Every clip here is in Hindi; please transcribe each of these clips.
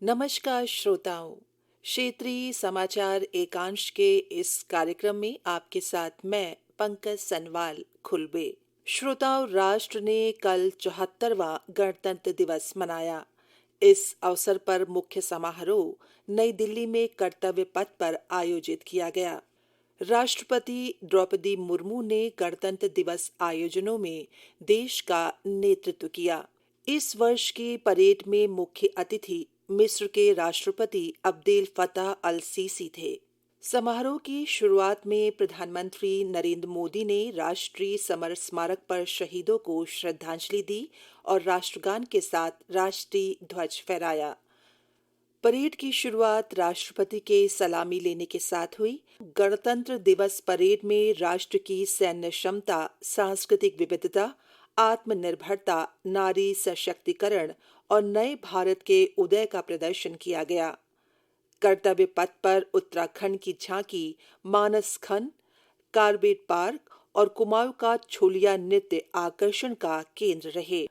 नमस्कार श्रोताओं, क्षेत्रीय समाचार एकांश के इस कार्यक्रम में आपके साथ मैं पंकज सनवाल खुलबे। श्रोताओं, राष्ट्र ने कल 74वां गणतंत्र दिवस मनाया। इस अवसर पर मुख्य समारोह नई दिल्ली में कर्तव्य पथ पर आयोजित किया गया। राष्ट्रपति द्रौपदी मुर्मू ने गणतंत्र दिवस आयोजनों में देश का नेतृत्व किया। इस वर्ष की परेड में मुख्य अतिथि मिस्र के राष्ट्रपति अब्देल फतह अल सीसी थे। समारोह की शुरुआत में प्रधानमंत्री नरेंद्र मोदी ने राष्ट्रीय समर स्मारक पर शहीदों को श्रद्धांजलि दी और राष्ट्रगान के साथ राष्ट्रीय ध्वज फहराया। परेड की शुरुआत राष्ट्रपति के सलामी लेने के साथ हुई। गणतंत्र दिवस परेड में राष्ट्र की सैन्य क्षमता, सांस्कृतिक विविधता, आत्मनिर्भरता, नारी सशक्तिकरण और नए भारत के उदय का प्रदर्शन किया गया। कर्तव्य पथ पर उत्तराखंड की झांकी, मानस खंड, कार्बेट पार्क और कुमाऊं का छोलिया नृत्य आकर्षण का केंद्र रहे।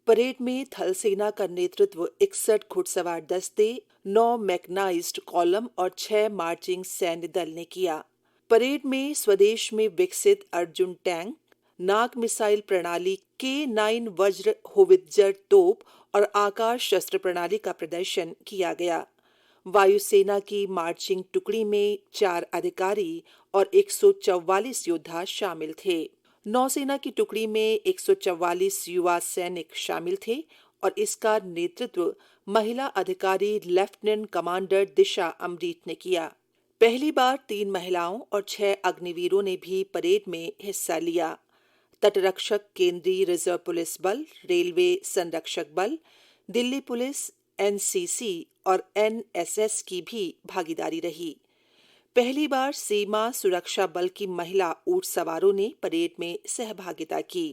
परेड में थल सेना का नेतृत्व 61 घुड़सवार दस्ते, 9 मैकेनाइज्ड कॉलम और 6 मार्चिंग सैन्य दल ने किया। परेड में स्वदेश में विकसित अर्जुन टैंक, नाग मिसाइल प्रणाली, K9 वज्र होवित्जर तोप और आकाश शस्त्र प्रणाली का प्रदर्शन किया गया। वायुसेना की मार्चिंग टुकड़ी में 4 अधिकारी और 144 योद्धा शामिल थे। नौसेना की टुकड़ी में 144 युवा सैनिक शामिल थे और इसका नेतृत्व महिला अधिकारी लेफ्टिनेंट कमांडर दिशा अमृत ने किया। पहली बार 3 महिलाओं और 6 अग्निवीरों ने भी परेड में हिस्सा लिया। तटरक्षक, केंद्रीय रिजर्व पुलिस बल, रेलवे संरक्षक बल, दिल्ली पुलिस, NCC और NSS की भी भागीदारी रही। पहली बार सीमा सुरक्षा बल की महिला ऊंट सवारों ने परेड में सहभागिता की।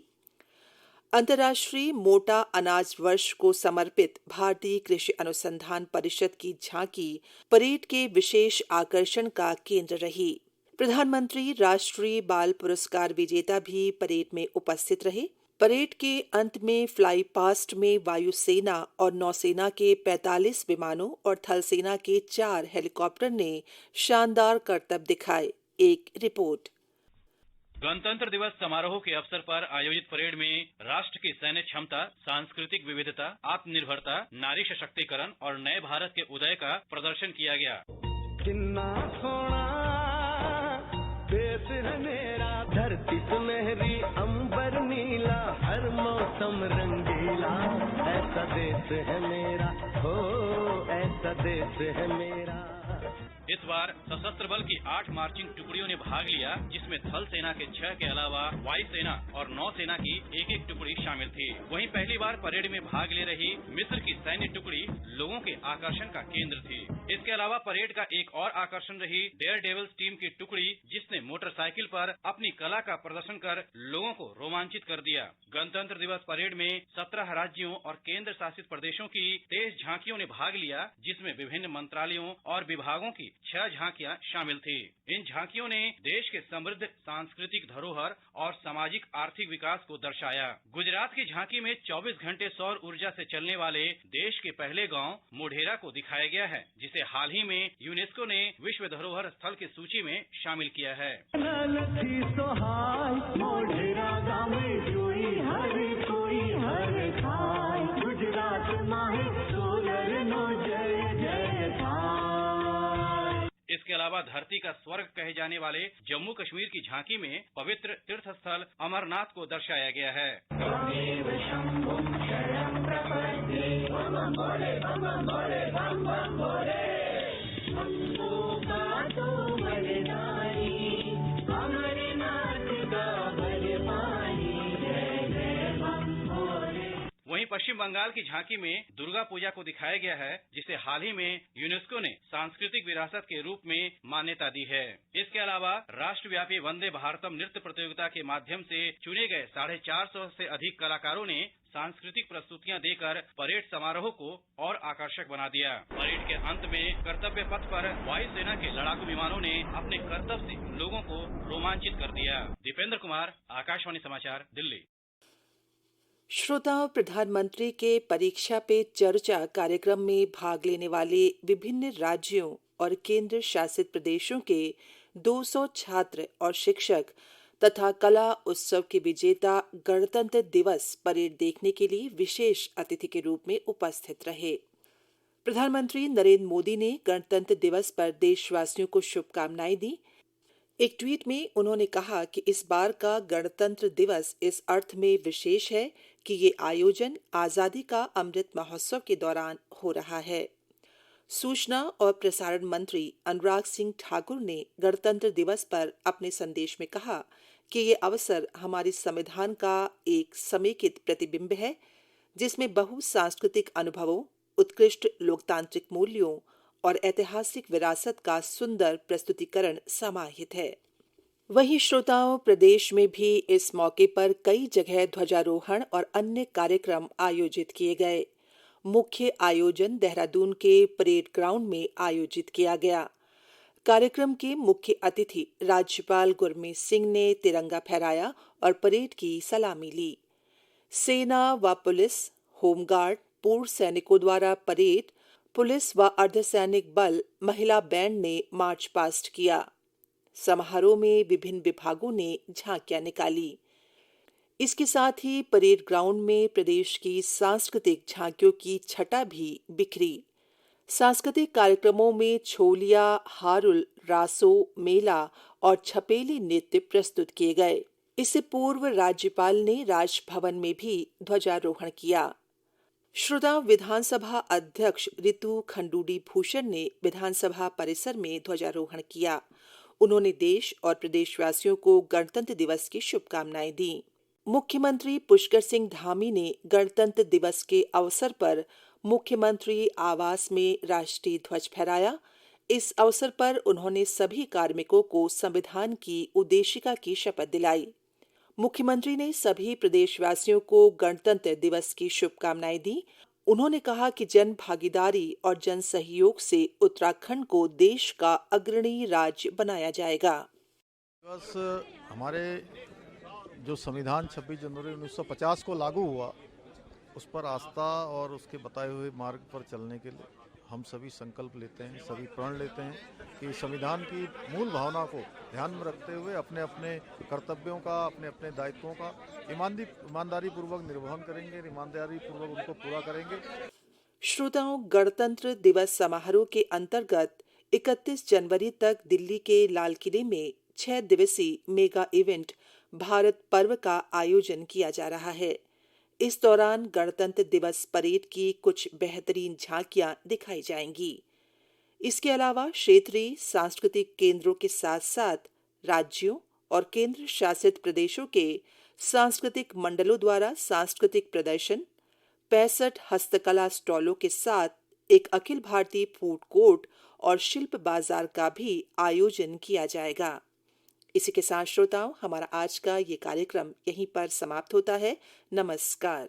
अंतर्राष्ट्रीय मोटा अनाज वर्ष को समर्पित भारतीय कृषि अनुसंधान परिषद की झांकी परेड के विशेष आकर्षण का केंद्र रही। प्रधानमंत्री राष्ट्रीय बाल पुरस्कार विजेता भी परेड में उपस्थित रहे। परेड के अंत में फ्लाई पास्ट में वायुसेना और नौसेना के 45 विमानों और थल सेना के 4 हेलीकॉप्टर ने शानदार करतब दिखाए। एक रिपोर्ट। गणतंत्र दिवस समारोह के अवसर पर आयोजित परेड में राष्ट्र की सैन्य क्षमता, सांस्कृतिक विविधता, आत्मनिर्भरता, नारी सशक्तिकरण और नए भारत के उदय का प्रदर्शन किया गया। किन्ना सोना देश है मेरा, धरती सुनहरी, अंबर नीला, हर मौसम रंगीला, ऐसा देश है मेरा, हो ऐसा देश है मेरा। इस बार सशस्त्र बल की 8 मार्चिंग टुकड़ियों ने भाग लिया, जिसमें थल सेना के 6 के अलावा वायुसेना और नौसेना की एक टुकड़ी शामिल थी। वहीं पहली बार परेड में भाग ले रही मिस्र की सैन्य टुकड़ी लोगों के आकर्षण का केंद्र थी। इसके अलावा परेड का एक और आकर्षण रही डेयर डेविल्स टीम की टुकड़ी, जिसने मोटरसाइकिल पर अपनी कला का प्रदर्शन कर लोगों को रोमांचित कर दिया। गणतंत्र दिवस परेड में 17 राज्यों और केंद्र शासित प्रदेशों की 23 झांकियों ने भाग लिया, जिसमें विभिन्न मंत्रालयों और विभागों की 6 झांकियां शामिल थी। इन झांकियों ने देश के समृद्ध सांस्कृतिक धरोहर और सामाजिक आर्थिक विकास को दर्शाया। गुजरात की झांकी में 24 घंटे सौर ऊर्जा से चलने वाले देश के पहले गांव मोढेरा को दिखाया गया है, जिसे हाल ही में यूनेस्को ने विश्व धरोहर स्थल की सूची में शामिल किया है। इसके अलावा धरती का स्वर्ग कहे जाने वाले जम्मू कश्मीर की झांकी में पवित्र तीर्थ स्थल अमरनाथ को दर्शाया गया है। पश्चिम बंगाल की झांकी में दुर्गा पूजा को दिखाया गया है, जिसे हाल ही में यूनेस्को ने सांस्कृतिक विरासत के रूप में मान्यता दी है। इसके अलावा राष्ट्रव्यापी वंदे भारतम नृत्य प्रतियोगिता के माध्यम से चुने गए 450 से अधिक कलाकारों ने सांस्कृतिक प्रस्तुतियां देकर परेड समारोह को और आकर्षक बना दिया। परेड के अंत में कर्तव्य पथ पर वायुसेना के लड़ाकू विमानों ने अपने करतब से लोगों को रोमांचित कर दिया। दीपेंद्र कुमार, आकाशवाणी समाचार, दिल्ली। श्रोताओं, प्रधानमंत्री के परीक्षा पे चर्चा कार्यक्रम में भाग लेने वाले विभिन्न राज्यों और केंद्र शासित प्रदेशों के 200 छात्र और शिक्षक तथा कला उत्सव के विजेता गणतंत्र दिवस परेड देखने के लिए विशेष अतिथि के रूप में उपस्थित रहे। प्रधानमंत्री नरेंद्र मोदी ने गणतंत्र दिवस पर देशवासियों को शुभकामनाएं दी। एक ट्वीट में उन्होंने कहा कि इस बार का गणतंत्र दिवस इस अर्थ में विशेष है कि ये आयोजन आजादी का अमृत महोत्सव के दौरान हो रहा है। सूचना और प्रसारण मंत्री अनुराग सिंह ठाकुर ने गणतंत्र दिवस पर अपने संदेश में कहा कि ये अवसर हमारे संविधान का एक समेकित प्रतिबिंब है, जिसमें बहुसांस्कृतिक अनुभवों, उत्कृष्ट लोकतांत्रिक मूल्यों और ऐतिहासिक विरासत का सुंदर प्रस्तुतिकरण समाहित है। वहीं श्रोताओं, प्रदेश में भी इस मौके पर कई जगह ध्वजारोहण और अन्य कार्यक्रम आयोजित किए गए। मुख्य आयोजन देहरादून के परेड ग्राउंड में आयोजित किया गया। कार्यक्रम के मुख्य अतिथि राज्यपाल गुरमीत सिंह ने तिरंगा फहराया और परेड की सलामी ली। सेना व पुलिस, होमगार्ड, पूर्व सैनिकों द्वारा परेड, पुलिस व अर्धसैनिक बल, महिला बैंड ने मार्च पास्ट किया। समारोह में विभिन्न विभागों ने झांकियां निकाली। इसके साथ ही परेड ग्राउंड में प्रदेश की सांस्कृतिक झांकियों की छटा भी बिखरी। सांस्कृतिक कार्यक्रमों में छोलिया, हारुल, रासो, मेला और छपेली नृत्य प्रस्तुत किए गए। इससे पूर्व राज्यपाल ने राजभवन में भी ध्वजारोहण किया। श्रोताओं, विधानसभा अध्यक्ष ऋतु खंडूड़ी भूषण ने विधानसभा परिसर में ध्वजारोहण किया। उन्होंने देश और प्रदेशवासियों को गणतंत्र दिवस की शुभकामनाएं दी। मुख्यमंत्री पुष्कर सिंह धामी ने गणतंत्र दिवस के अवसर पर मुख्यमंत्री आवास में राष्ट्रीय ध्वज फहराया। इस अवसर पर उन्होंने सभी कार्मिकों को संविधान की उद्देशिका की शपथ दिलाई। मुख्यमंत्री ने सभी प्रदेशवासियों को गणतंत्र दिवस की शुभकामनाएं दी। उन्होंने कहा कि जन भागीदारी और जन सहयोग से उत्तराखंड को देश का अग्रणी राज्य बनाया जाएगा। बस हमारे जो संविधान 26 जनवरी 1950 को लागू हुआ, उस पर आस्था और उसके बताए हुए मार्ग पर चलने के लिए हम सभी संकल्प लेते हैं, सभी प्रण लेते हैं कि संविधान की मूल भावना को ध्यान में रखते हुए अपने अपने कर्तव्यों का, अपने अपने दायित्वों का ईमानदारी पूर्वक निर्वहन करेंगे, ईमानदारी पूर्वक उनको पूरा करेंगे। श्रोताओं, गणतंत्र दिवस समारोह के अंतर्गत 31 जनवरी तक दिल्ली के लाल किले में 6 दिवसीय मेगा इवेंट भारत पर्व का आयोजन किया जा रहा है। इस दौरान गणतंत्र दिवस परेड की कुछ बेहतरीन झांकियां दिखाई जाएंगी। इसके अलावा क्षेत्रीय सांस्कृतिक केंद्रों के साथ साथ राज्यों और केंद्र शासित प्रदेशों के सांस्कृतिक मंडलों द्वारा सांस्कृतिक प्रदर्शन, 65 हस्तकला स्टॉलों के साथ एक अखिल भारतीय फूड कोर्ट और शिल्प बाजार का भी आयोजन किया जाएगा। इसी के साथ श्रोताओं, हमारा आज का ये कार्यक्रम यहीं पर समाप्त होता है। नमस्कार।